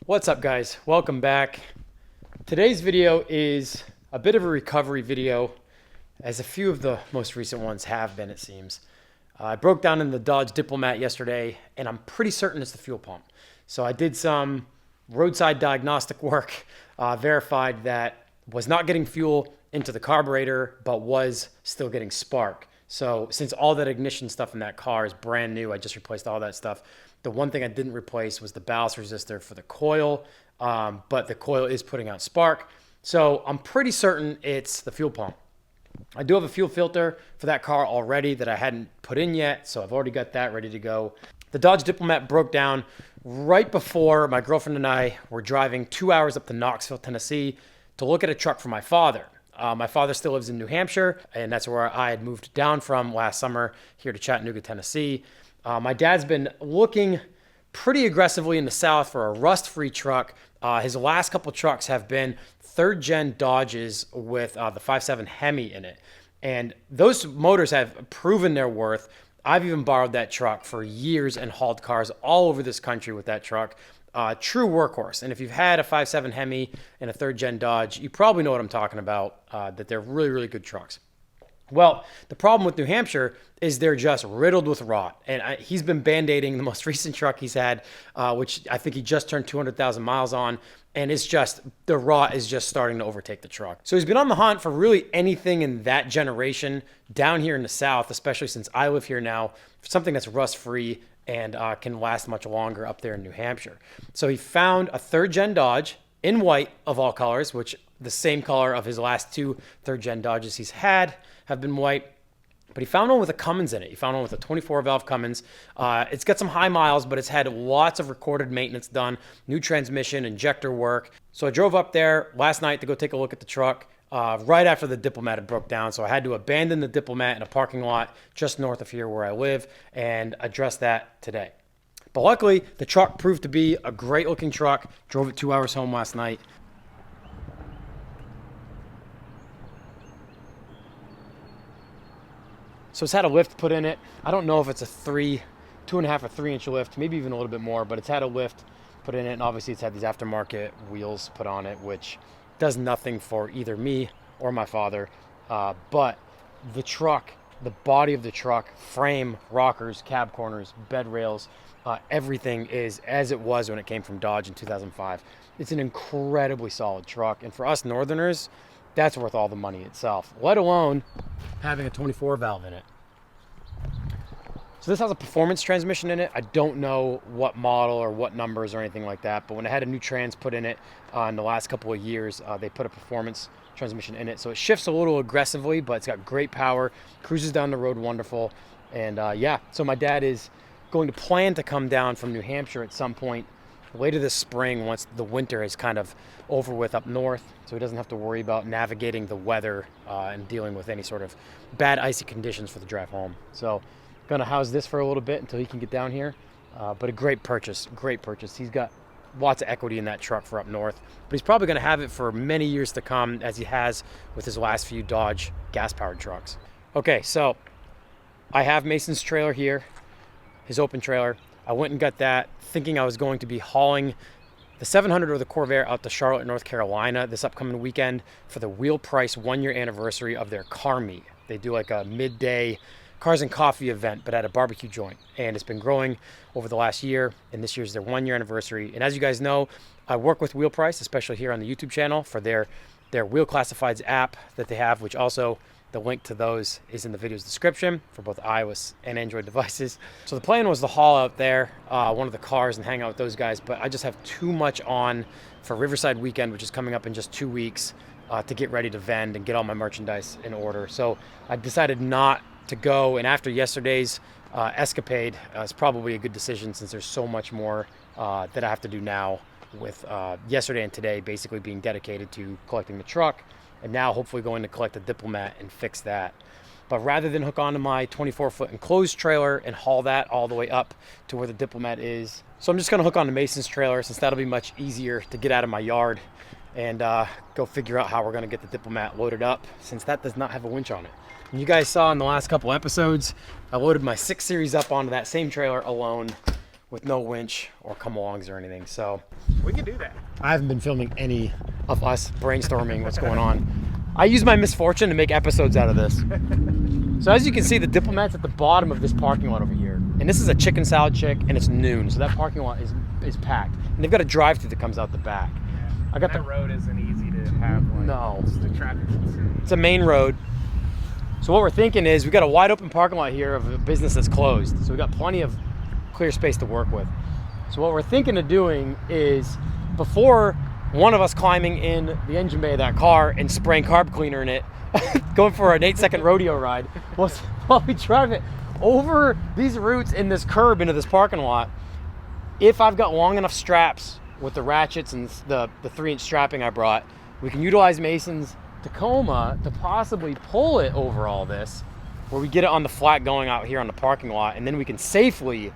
What's up, guys? Welcome back. Today's video is a bit of a recovery video, as a few of the most recent ones have been, it seems. I broke down in the Dodge Diplomat yesterday, and I'm pretty certain it's the fuel pump. So I did some roadside diagnostic work, verified that was not getting fuel into the carburetor, but was still getting spark. So since all that ignition stuff in that car is brand new, I just replaced all that stuff. The one thing I didn't replace was the ballast resistor for the coil, but the coil is putting out spark. So I'm pretty certain it's the fuel pump. I do have a fuel filter for that car already that I hadn't put in yet, so I've already got that ready to go. The Dodge Diplomat broke down right before my girlfriend and I were driving 2 hours up to Knoxville, Tennessee to look at a truck for my father. My father still lives in New Hampshire, and that's where I had moved down from last summer here to Chattanooga, Tennessee. My dad's been looking pretty aggressively in the South for a rust-free truck. His last couple trucks have been third-gen Dodges with the 5.7 Hemi in it. And those motors have proven their worth. I've even borrowed that truck for years and hauled cars all over this country with that truck. True workhorse. And if you've had a 5.7 Hemi and a third-gen Dodge, you probably know what I'm talking about, that they're really, really good trucks. Well, the problem with New Hampshire is they're just riddled with rot. And he's been band-aiding the most recent truck he's had, which I think he just turned 200,000 miles on. And it's just, the rot is just starting to overtake the truck. So he's been on the hunt for really anything in that generation down here in the South, especially since I live here now, for something that's rust-free and can last much longer up there in New Hampshire. So he found a third-gen Dodge in white of all colors, which the same color of his last two third-gen Dodges he's had have been white. But he found one with a Cummins in it. He found one with a 24-valve Cummins. It's got some high miles, but it's had lots of recorded maintenance done, new transmission, injector work. So I drove up there last night to go take a look at the truck right after the Diplomat had broke down. So I had to abandon the Diplomat in a parking lot just north of here where I live and address that today. But luckily, the truck proved to be a great-looking truck. Drove it 2 hours home last night. So it's had a lift put in it. I don't know if it's a 2.5 or 3 inch lift, maybe even a little bit more, but it's had a lift put in it. And obviously it's had these aftermarket wheels put on it, which does nothing for either me or my father. But the truck, the body of the truck, frame, rockers, cab corners, bed rails, everything is as it was when it came from Dodge in 2005. It's an incredibly solid truck. And for us Northerners, that's worth all the money itself, let alone having a 24 valve in it. So this has a performance transmission in it. I don't know what model or what numbers or anything like that, but when I had a new trans put in it in the last couple of years, they put a performance transmission in it. So it shifts a little aggressively, but it's got great power, cruises down the road wonderful. And yeah, so my dad is going to plan to come down from New Hampshire at some point later this spring once the winter is kind of over with up north, so he doesn't have to worry about navigating the weather and dealing with any sort of bad icy conditions for the drive home. So gonna house this for a little bit until he can get down here, but a great purchase. He's got lots of equity in that truck for up north, but he's probably gonna have it for many years to come, as he has with his last few Dodge gas-powered trucks. Okay, so I have Mason's trailer here, his open trailer. I went and got that thinking I was going to be hauling the 700 or the Corvair out to Charlotte, North Carolina this upcoming weekend for the Wheel Price 1-year anniversary of their car meet. They do like a midday cars and coffee event, but at a barbecue joint. And it's been growing over the last year, and this year's their 1-year anniversary. And as you guys know, I work with Wheel Price, especially here on the YouTube channel, for their Wheel Classifieds app that they have, which also the link to those is in the video's description for both iOS and Android devices. So the plan was to haul out there one of the cars and hang out with those guys, but I just have too much on for Riverside weekend, which is coming up in just 2 weeks, to get ready to vend and get all my merchandise in order. So I decided not to go, and after yesterday's escapade, it's probably a good decision since there's so much more that I have to do now, with yesterday and today basically being dedicated to collecting the truck, and now hopefully going to collect the Diplomat and fix that. But rather than hook onto my 24-foot enclosed trailer and haul that all the way up to where the Diplomat is, so I'm just going to hook onto Mason's trailer, since that'll be much easier to get out of my yard and go figure out how we're going to get the Diplomat loaded up, since that does not have a winch on it. And you guys saw in the last couple episodes, I loaded my 6 Series up onto that same trailer alone with no winch or come-alongs or anything. So we can do that. I haven't been filming any of us brainstorming what's going on. I use my misfortune to make episodes out of this. So as you can see, the Diplomat's at the bottom of this parking lot over here. And this is a chicken salad chick, and it's noon, so that parking lot is packed. And they've got a drive-through that comes out the back. Yeah. I got that road isn't easy to have. Like, no. It's the traffic. It's a main road. So what we're thinking is we got a wide open parking lot here of a business that's closed. So we got plenty of clear space to work with. So what we're thinking of doing is, before one of us climbing in the engine bay of that car and spraying carb cleaner in it, going for an 8-second rodeo ride, while we drive it over these routes in this curb into this parking lot, if I've got long enough straps with the ratchets and the 3-inch strapping I brought, we can utilize Mason's Tacoma to possibly pull it over all this, where we get it on the flat going out here on the parking lot, and then we can safely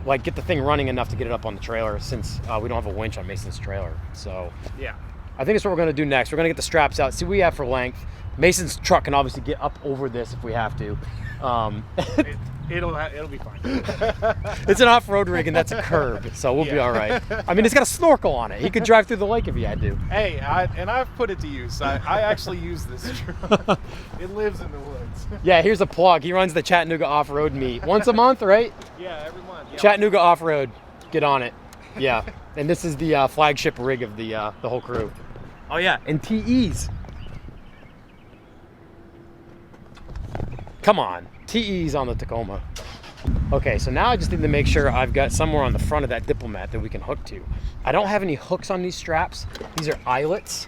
like get the thing running enough to get it up on the trailer, since we don't have a winch on Mason's trailer. So yeah, I think that's what we're gonna do next. We're gonna get the straps out, see what we have for length. Mason's truck can obviously get up over this if we have to. It'll be fine. It's an off-road rig and that's a curb, so we'll be all right. I mean, it's got a snorkel on it. He could drive through the lake if he had to. Hey, I've put it to use. I actually use this truck. It lives in the woods. Yeah, here's a plug. He runs the Chattanooga off-road meet once a month, right? Yeah, every month. Yeah. Chattanooga off-road. Get on it. Yeah, and this is the flagship rig of the whole crew. Oh yeah, and TEs. Come on, TEs on the Tacoma. Okay, so now I just need to make sure I've got somewhere on the front of that Diplomat that we can hook to. I don't have any hooks on these straps. These are eyelets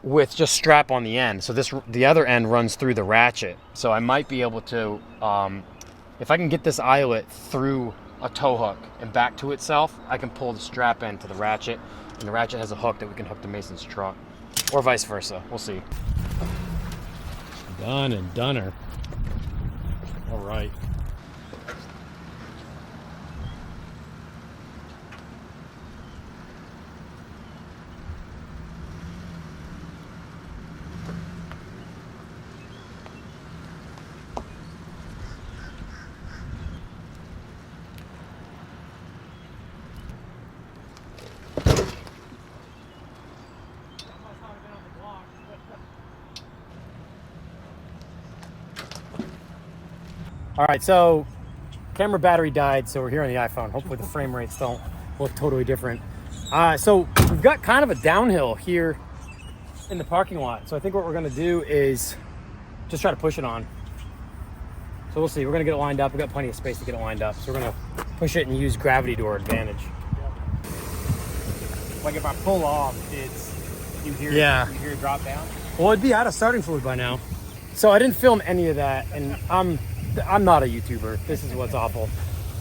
with just strap on the end. So the other end runs through the ratchet. So I might be able to, if I can get this eyelet through a tow hook and back to itself, I can pull the strap end to the ratchet, and the ratchet has a hook that we can hook to Mason's truck, or vice versa. We'll see. Done and doneer. All right. All right, so camera battery died, so we're here on the iPhone. Hopefully the frame rates don't look totally different. So we've got kind of a downhill here in the parking lot. So I think what we're gonna do is just try to push it on. So we'll see, we're gonna get it lined up. We've got plenty of space to get it lined up. So we're gonna push it and use gravity to our advantage. Like if I pull off, you hear it drop down? Well, it'd be out of starting fluid by now. So I didn't film any of that, and I'm not a YouTuber. This is what's awful.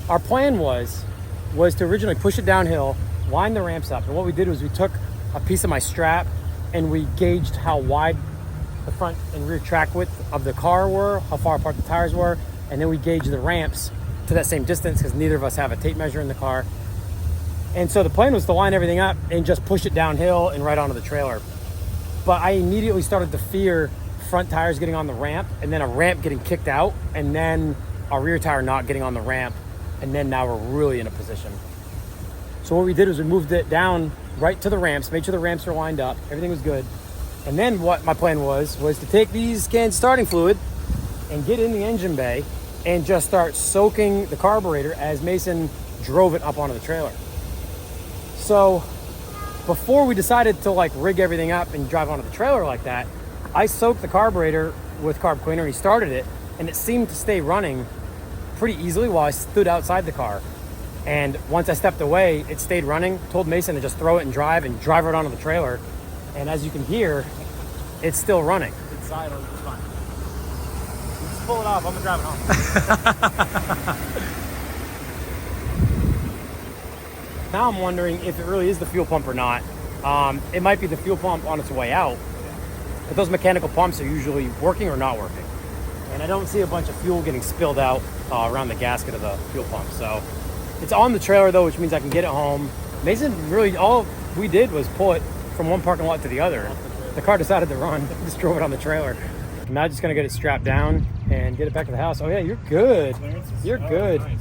Our plan was to originally push it downhill, line the ramps up, and what we did was we took a piece of my strap and we gauged how wide the front and rear track width of the car were, how far apart the tires were, and then we gauged the ramps to that same distance because neither of us have a tape measure in the car. And so the plan was to line everything up and just push it downhill and right onto the trailer. But I immediately started to fear front tires getting on the ramp, and then a ramp getting kicked out, and then our rear tire not getting on the ramp, and then now we're really in a position. So what we did is we moved it down right to the ramps, made sure the ramps were lined up, everything was good. And then what my plan was to take these cans starting fluid and get in the engine bay and just start soaking the carburetor as Mason drove it up onto the trailer. So before we decided to like rig everything up and drive onto the trailer like that, I soaked the carburetor with carb cleaner. He started it, and it seemed to stay running pretty easily while I stood outside the car. And once I stepped away, it stayed running. Told Mason to just throw it and drive it onto the trailer. And as you can hear, it's still running. It's silent. It's fine. Just pull it off. I'm gonna drive it home. Now I'm wondering if it really is the fuel pump or not. It might be the fuel pump on its way out. But those mechanical pumps are usually working or not working. And I don't see a bunch of fuel getting spilled out around the gasket of the fuel pump. So it's on the trailer though, which means I can get it home. Mason, really all we did was pull it from one parking lot to the other. The car decided to run, just drove it on the trailer. I'm now just gonna get it strapped down and get it back to the house. Oh yeah, you're good. You're good. Nice.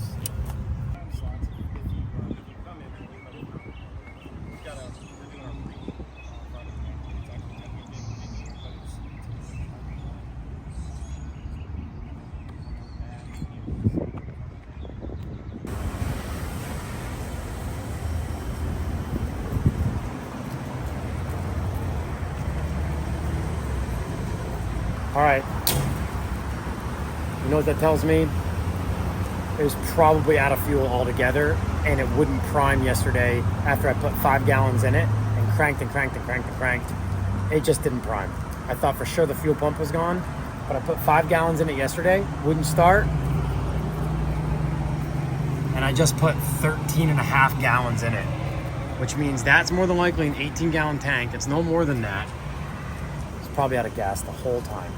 right. You know what that tells me? It was probably out of fuel altogether, and it wouldn't prime yesterday after I put 5 gallons in it and cranked and cranked and cranked and cranked. It just didn't prime. I thought for sure the fuel pump was gone, but I put 5 gallons in it yesterday, wouldn't start. And I just put 13.5 gallons in it, which means that's more than likely an 18-gallon tank. It's no more than that. It's probably out of gas the whole time.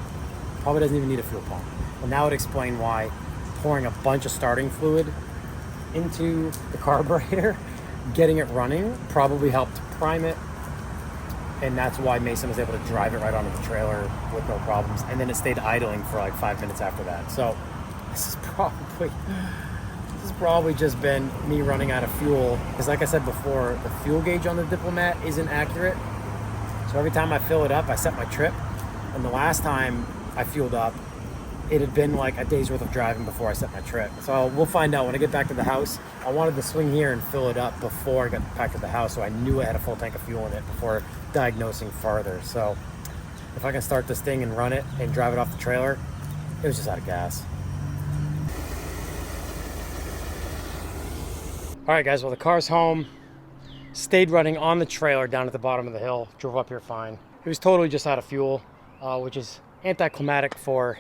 Probably doesn't even need a fuel pump. And that would explain why pouring a bunch of starting fluid into the carburetor, getting it running, probably helped prime it. And that's why Mason was able to drive it right onto the trailer with no problems. And then it stayed idling for like 5 minutes after that. So this is probably just been me running out of fuel. Because like I said before, the fuel gauge on the Diplomat isn't accurate. So every time I fill it up, I set my trip. And the last time I fueled up, it had been like a day's worth of driving before I set my trip. So we'll find out when I get back to the house. I wanted to swing here and fill it up before I got back to the house, so I knew I had a full tank of fuel in it before diagnosing farther. So if I can start this thing and run it and drive it off the trailer, it was just out of gas. All right, guys, well, the car's home. Stayed running on the trailer down at the bottom of the hill. Drove up here fine. It was totally just out of fuel, which is anticlimactic for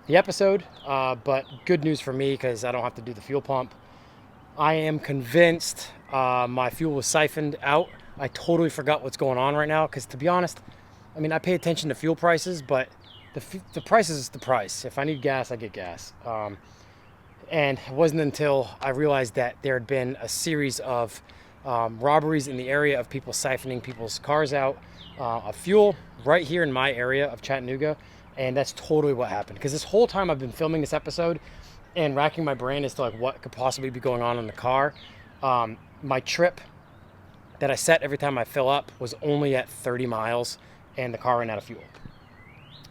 the episode, but good news for me because I don't have to do the fuel pump. I am convinced my fuel was siphoned out. I totally forgot what's going on right now because, to be honest, I mean, I pay attention to fuel prices, but the price is the price. If I need gas, I get gas. And it wasn't until I realized that there had been a series of robberies in the area of people siphoning people's cars out of fuel right here in my area of Chattanooga. And that's totally what happened. Because this whole time I've been filming this episode and racking my brain as to like what could possibly be going on in the car. My trip that I set every time I fill up was only at 30 miles and the car ran out of fuel.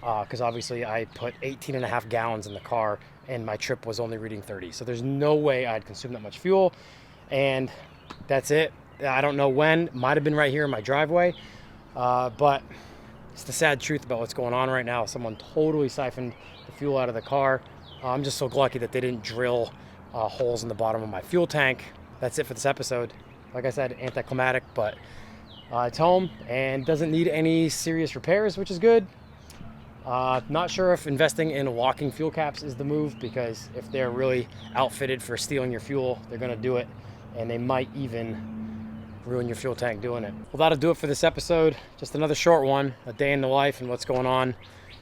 Because obviously I put 18.5 gallons in the car and my trip was only reading 30. So there's no way I'd consume that much fuel. And that's it. I don't know when. Might have been right here in my driveway. But it's the sad truth about what's going on right now. Someone totally siphoned the fuel out of the car. I'm just so lucky that they didn't drill holes in the bottom of my fuel tank. That's it for this episode. Like I said, anticlimactic, but it's home and doesn't need any serious repairs, which is good. Not sure if investing in locking fuel caps is the move, because if they're really outfitted for stealing your fuel, they're going to do it, and they might even ruin your fuel tank doing it. Well, that'll do it for this episode. Just another short one, a day in the life and what's going on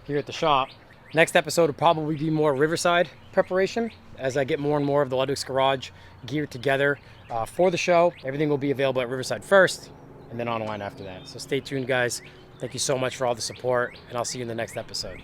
here at the shop. Next episode will probably be more Riverside preparation as I get more and more of the Ludwig's Garage gear together for the show. Everything will be available at Riverside first and then online after that. So stay tuned, guys. Thank you so much for all the support, and I'll see you in the next episode.